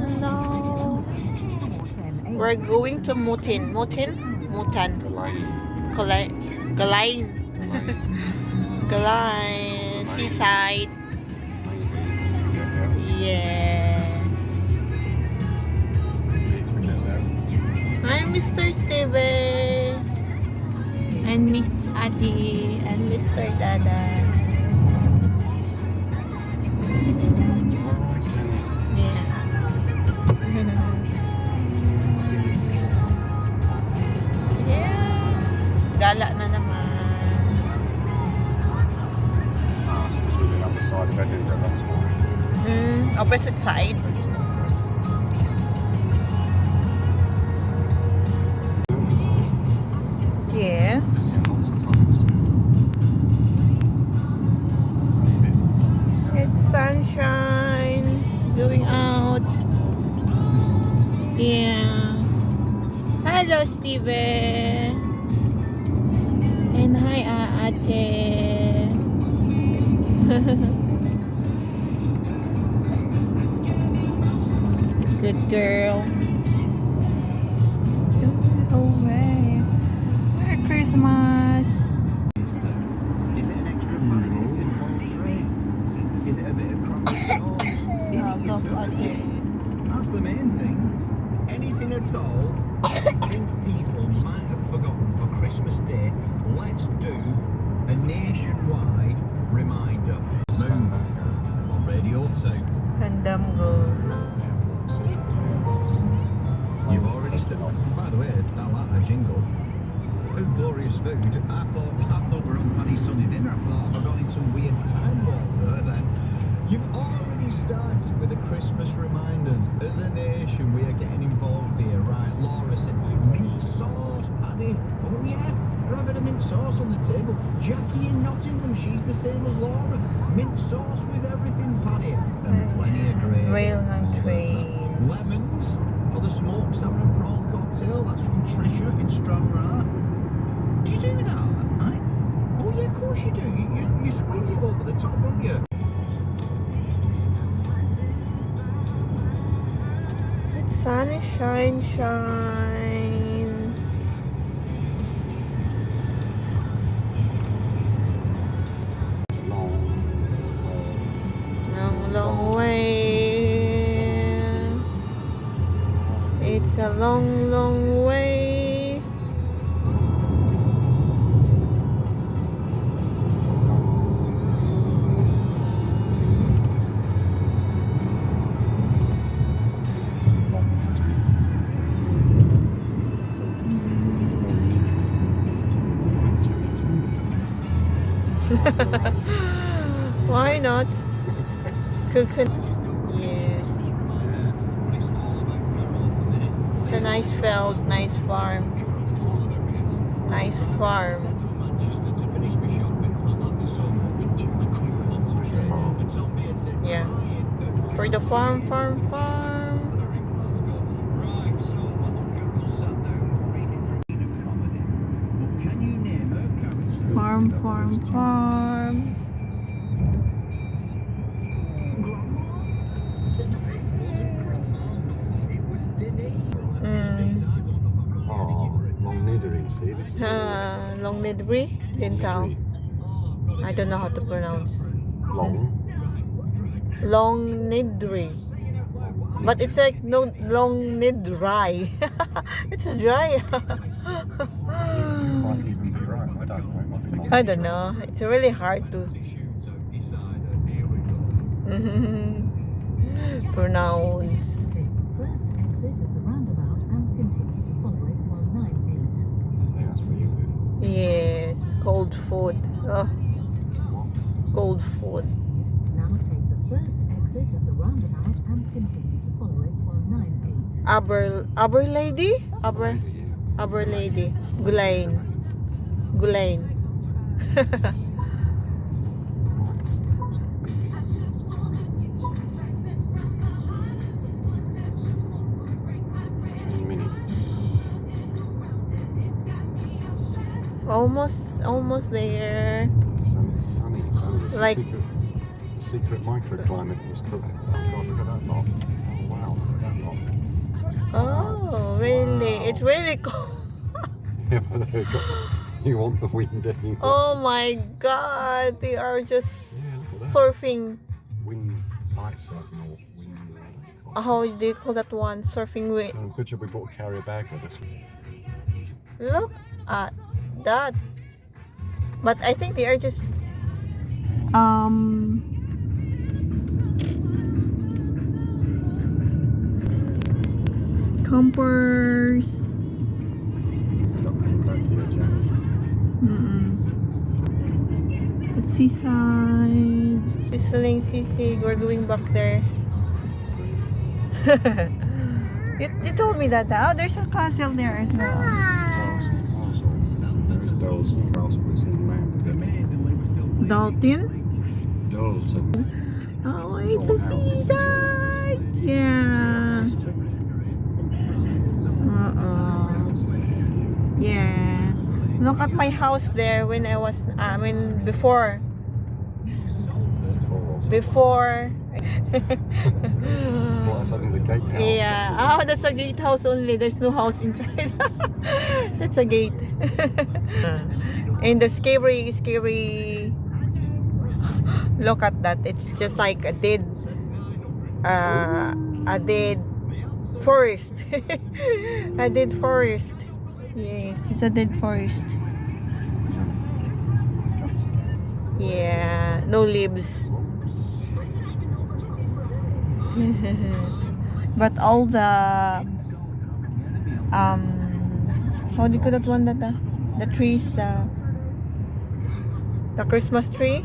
Hello. We're going to Mutin. Mutan. Galain. Galain. Seaside. Yeah. Hi, Mr. Steven. And Miss Adi. And Mr. Dada. Yeah. Gala na naman. So it's really the other side of Edinburgh, that's why. Opposite side. Yeah. Lots of times. It's sunshine. Going out. Yeah. Hello, Steven. And hi, Ate. Good girl. Away. Merry Christmas. Is it an extra pan? Is it a tin foil tray? Is it a bit of crumbly sauce? Is it your turkey? That's the main thing. Anything at all you think people might have forgotten for Christmas Day, let's do a nationwide reminder. Moon on Radio 2. Handam go. You've already started. By the way, I like that jingle. Food, glorious food. I thought we're on Paddy's Sunday dinner. I thought I got in some weird time warp there then. You've already started with the Christmas reminders. As a nation, we are getting involved here. Right, Laura said, mint sauce, Paddy. Oh yeah, we're having a mint sauce on the table. Jackie in Nottingham, she's the same as Laura. Mint sauce with everything, Paddy. And plenty of gravy. Railgun train. Lemons for the smoked salmon and prawn cocktail. That's from Trisha in Stranraer. Do you do that? Oh yeah, of course you do. You squeeze it over the top, don't you? It's sunny, shine. Long way. It's a long way. Why not? Yes. It's a nice field, nice farm. Nice farm. Yeah. For the farm. Farm. Long Nidri, see this? Long Nidri? Dintao. I don't know how to pronounce. Long Nidri. But it's like no long nidri. It's dry. Might even be right, I don't know. It might be long. I don't know. It's really hard to pronounce. First exit at the roundabout and continue to follow it 198. I think that's for you, Viv. Yes, cold food. Oh, cold food. Now take the first exit at the roundabout and continue to follow it 198. Aber lady? Yeah. Aber lady. Gulain. 10 minutes. Almost there. Sunny. The Like- secret microclimate was cooked. Oh God, look at that lot. Oh wow, look at that It's really cold. Yeah, but they've got, you want the wind anyway. Oh my god, they are just Yeah, look at that. surfing. Wind kite surfing or wind. How do you call that one? Surfing with. Good job we bought a carrier bag with us. Look at that. But I think they are just campers. Got coming back to your jacket. The seaside. Sizzling sisig. We're going back there. you told me that. Oh, there's a castle there as well. Dolls and castles. There is dolls and castles in the land. Amazingly, we're still Dalton. Dolls and Oh, it's a seaside. Yeah. Yeah. Look at my house there when I was, before. Well, that's only the gatehouse. Yeah. Oh, that's a gatehouse only. There's no house inside. That's a gate. And the scary. Look at that. It's just like a dead forest. A dead forest. Yes, it's a dead forest. Yeah, no leaves. But all the how do you call that one, that the trees, the Christmas tree,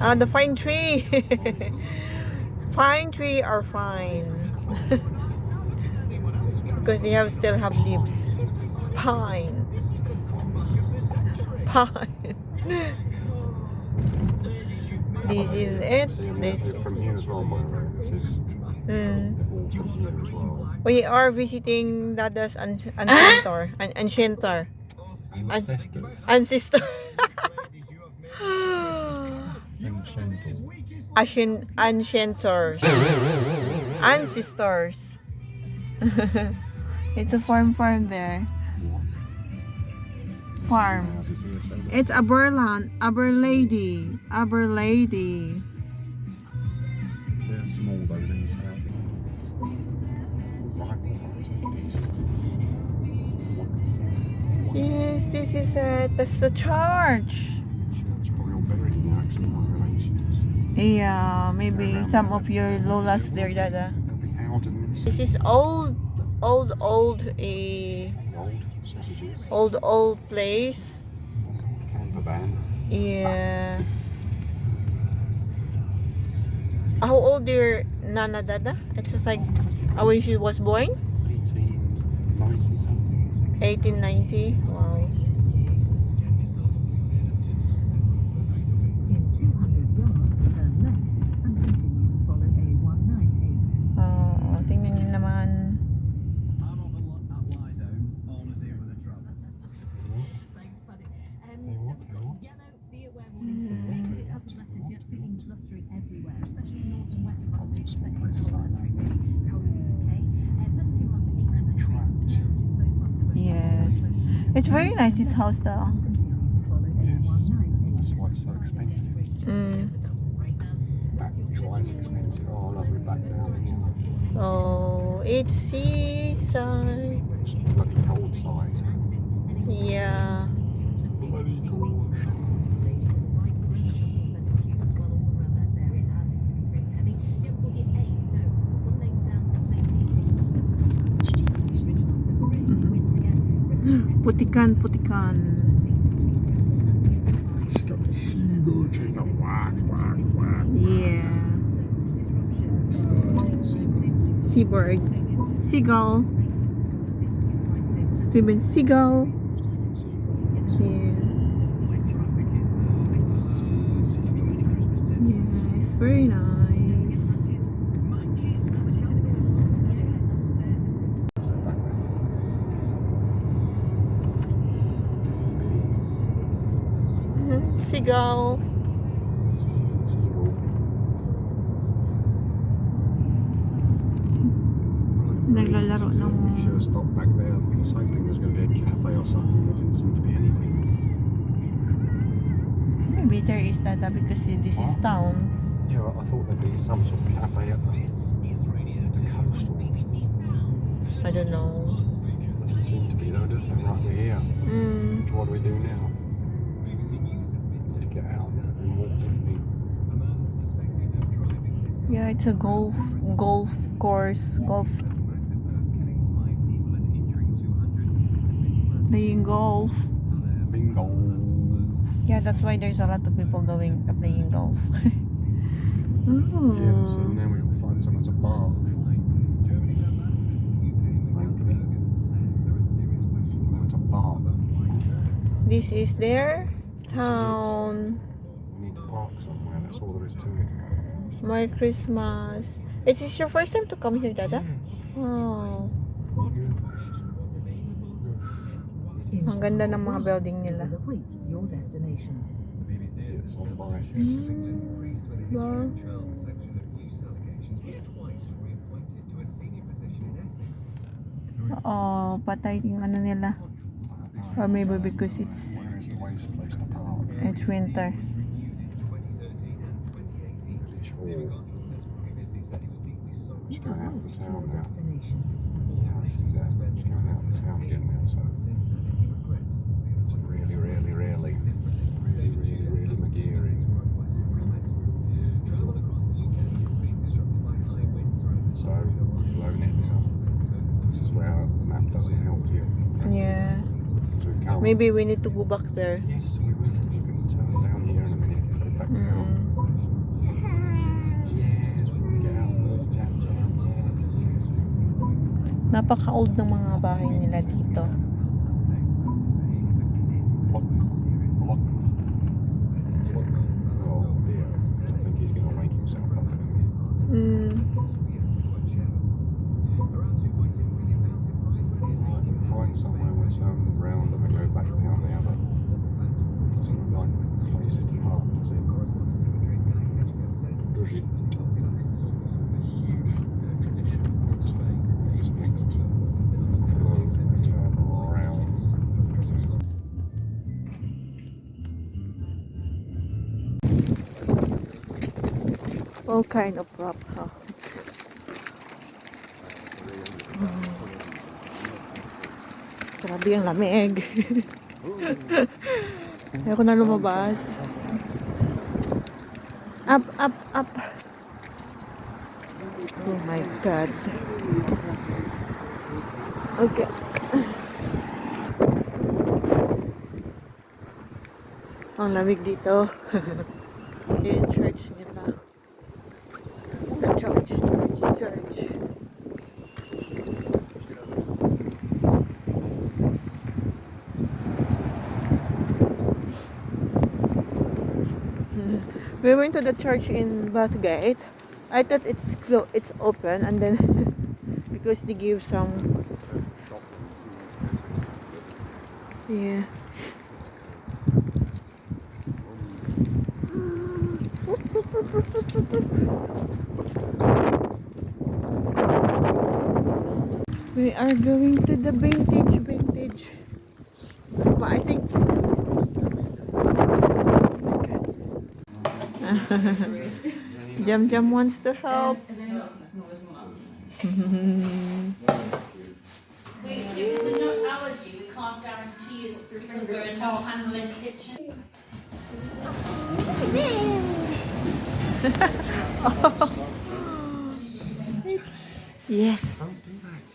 the fine tree. Fine tree are fine. Because they still have leaves. Pine. This is it. This. From here as well, by the way. This is all from here as well. We are visiting Dada's ancestor. Ancestor. Ancestors. Ancestor. Ancestors. Ancestors. It's a farm there. Farm. It's Aberlady. They're small though, these houses. Yes, this is it. That's the church. It's probably all buried in the actual relations. Yeah, maybe some of your lolas there, Dada. They'll be out in this. This is old Old sausages. old place. Camper van. Yeah. How old your Nana, Dada? It's just like when she was born? 1890 something. 1890. Wow. In 200 yards, turn left and continue to follow A198. Tingnan niyo naman. I'm off that lie down. Almost here with a trouble. Thanks, buddy. So we've got yellow, be aware warnings for wind. It hasn't left us yet, feeling blustery everywhere, especially north and west of us, but expecting the whole country, really, whole of the UK. Pembrokeshire Ross at 8 degrees, which is close by the road. Yes. It's very nice, this house though. Yes. That's why it's so expensive. That's why it's expensive. Oh, lovely back down here. Oh, it's seaside. Bloody cold side. Yeah. Bloody cold. Putikan. It's got the seabirds in the whack. Yeah. Seabird. Seagull. Steven Seagull. Yeah. Yeah, it's very nice. Seagull. Naglalaro ng We should have stopped back there. I was hoping there was going to be a cafe or something. There didn't seem to be anything. Maybe there is that because this is town. Yeah, well, I thought there'd be some sort of cafe at the coast. I don't know. Doesn't seem to be though, does it? Right, we're here. What do we do now? To get out and walk with me. Yeah, it's a golf course. Playing golf. Bingo. Yeah, that's why there's a lot of people playing golf. Yeah, so now we've got to find somewhere to park. Somewhere to park. This is their town. We need to park somewhere, that's all there is to it. Merry Christmas. Is this your first time to come here, Dada? Oh. Ang ganda ng mga building nila. You have reached your destination. It's on bikes. Wow. Oh, patay yung ano nila. Or maybe because it's Where is the waste place to park? winter. Village Hall. Just going out of the town now. Destination. Yeah, I see that. Just going out of the town again now, so it's really McGeary. So, we'll own it now. This is where the map doesn't help you. Yeah. So we come. Maybe we need to go back there. Yes, we will. We're going to turn down here in a minute and go back down. Yes, we're going to get out first. Jam. Yes. Napaka-old ng mga bahay nila dito. Block. Oh dear. I think he's going to wake himself up in a minute. Find somewhere we'll turn round and we go back down the other. Doesn't look like places to park, does it? This next road, turn around. All kind of rock. Huh? Grabe ang lamig. Ayoko na lumabas. Up. Oh my God. Okay. Ang lamig dito. Yung church nila. The church. We went to the church in Bathgate. I thought it's open, and then because they give some, yeah. We are going to the vintage. But I think Jam wants to help. If it's a nut allergy, we can't guarantee it's because we're a no handling kitchen. Yes. Don't do that.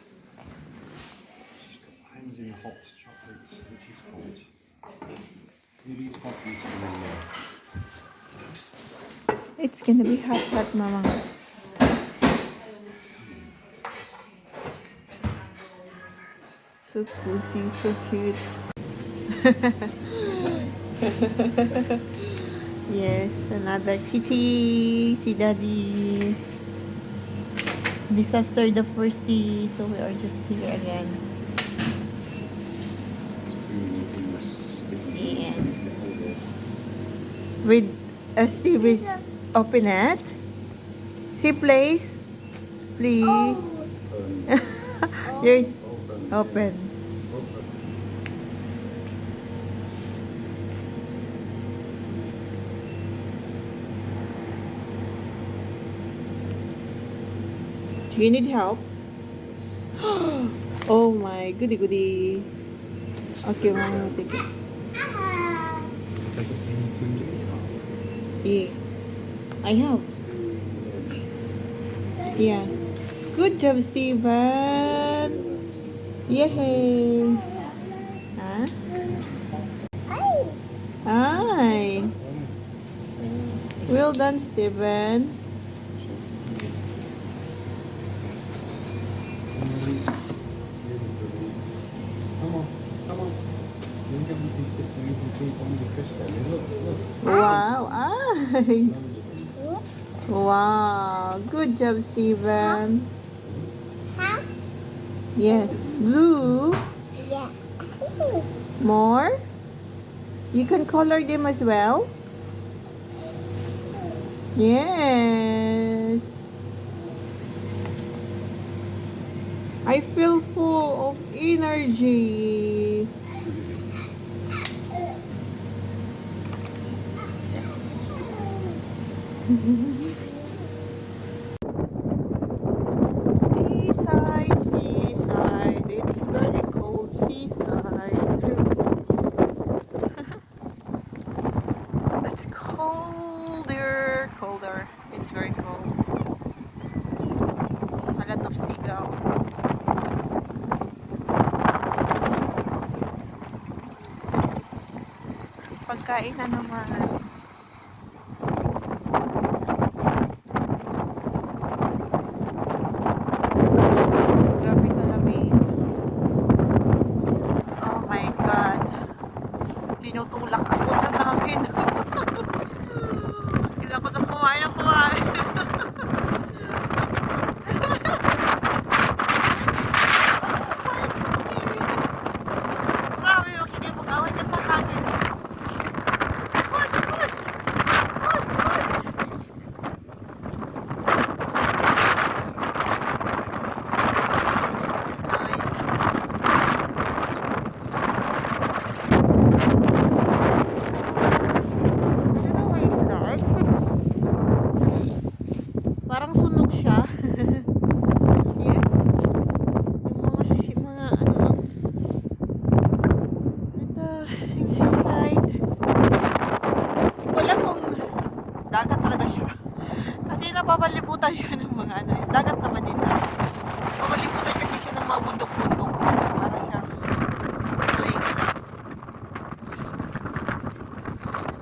She's got hands in hot chocolate, which is hot. Maybe it's hot and something in there. It's gonna be hot, mama. So cozy, so cute. Yes, another titi. See daddy. Disaster the first day, so we are just here again. Yeah. With Steve is open it. See, please. Please. Open. Do you need help? Oh my goody goody. Okay, Mama, take it. Take any food in the car. Yeah. I have. Yeah. Good job, Steven. Yay. Huh? Hi. Well done, Steven. Come on, come on. You can sit there, you can see on the fish belly. Look, look. Wow, nice. Wow, good job, Steven. Yes. Blue. More. You can color them as well. Yes. I feel full of energy. Seaside, seaside. It's very cold seaside. It's colder, colder. It's very cold. A lot of seagull. Pagkain na naman. Grabe kalamig. Oh my God. Tinutulak ako na namin. Hindi ako na kumain ng kumain. Grabe, okay, mag-away ka sa hangin. Push, push! Push, push! Nice. I don't know why it's dark. Parang sunog siya. Yes. Yung mga ano. Ito, yung seaside. Wala kung dagat talaga siya. Kasi napapalibutan siya ng mga ano. Dagat naman din na. Napapalibutan kasi siya ng mga bundok-bundok. Para siyang lake.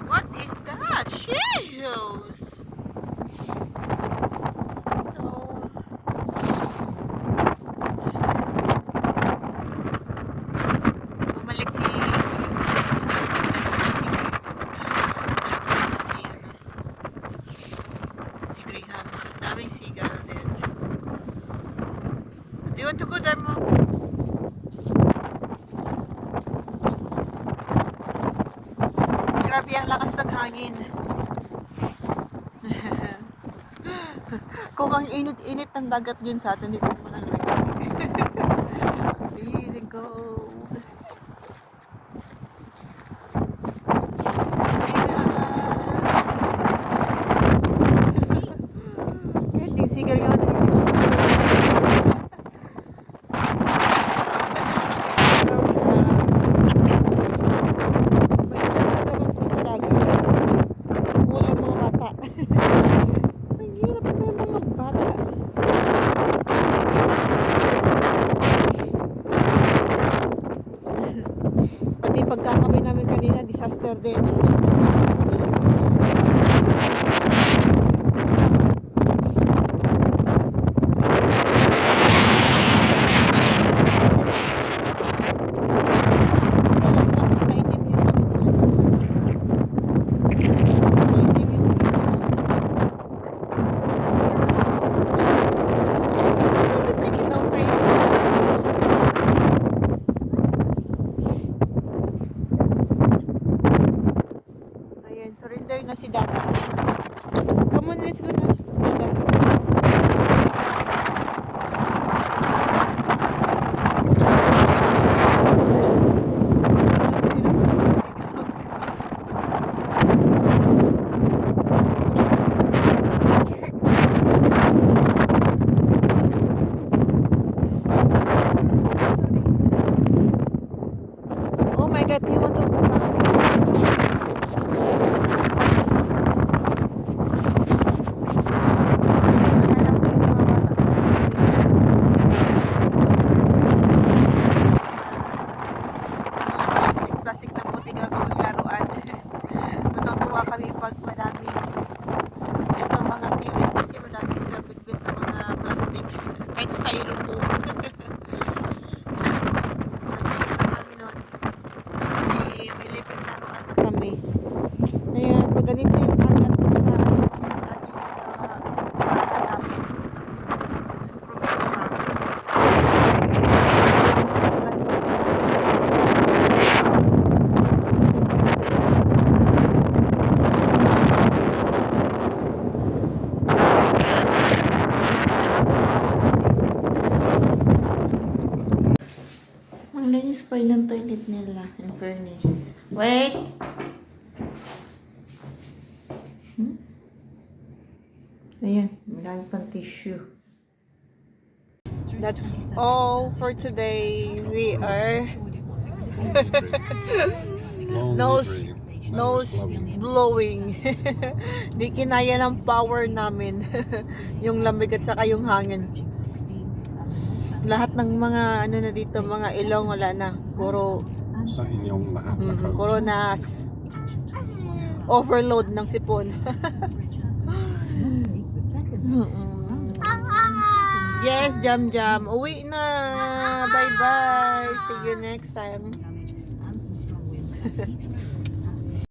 What is that? Shells! Ito. Bumalik si si Graham. Daming seagull din. Do you want to go there, Mom? Grabe ang lakas ng hangin. Kung ang init-init ng dagat dyan sa atin, hindi ko manalaman. Freezing cold. Kahit yung sigal yun. Wala mga bata. Ang hirap na yung mga bata. Pati pagkakabay namin kanina, disaster din. Maitim yung ano nila. Maitim yung take it off, guys. Kahit styrofoam. May lipid laruan na kami. Kaya pag ganito yung agat sa agat namin sa probinsya. Ang linis pa rin ng toilet nila, in fairness. Wait! Ayan, marami pang tissue. That's all for today. We are nose blowing. Di kinaya ng power namin. Yung lamig at saka yung hangin. Lahat ng mga ano na dito, mga ilong wala na. Puro Sa inyong lahat na coach. puro na overload ng sipon. The second Yes, Jam Jam. Uwi na. Bye-bye. See you next time. damage and some strong winds. Heathrow have some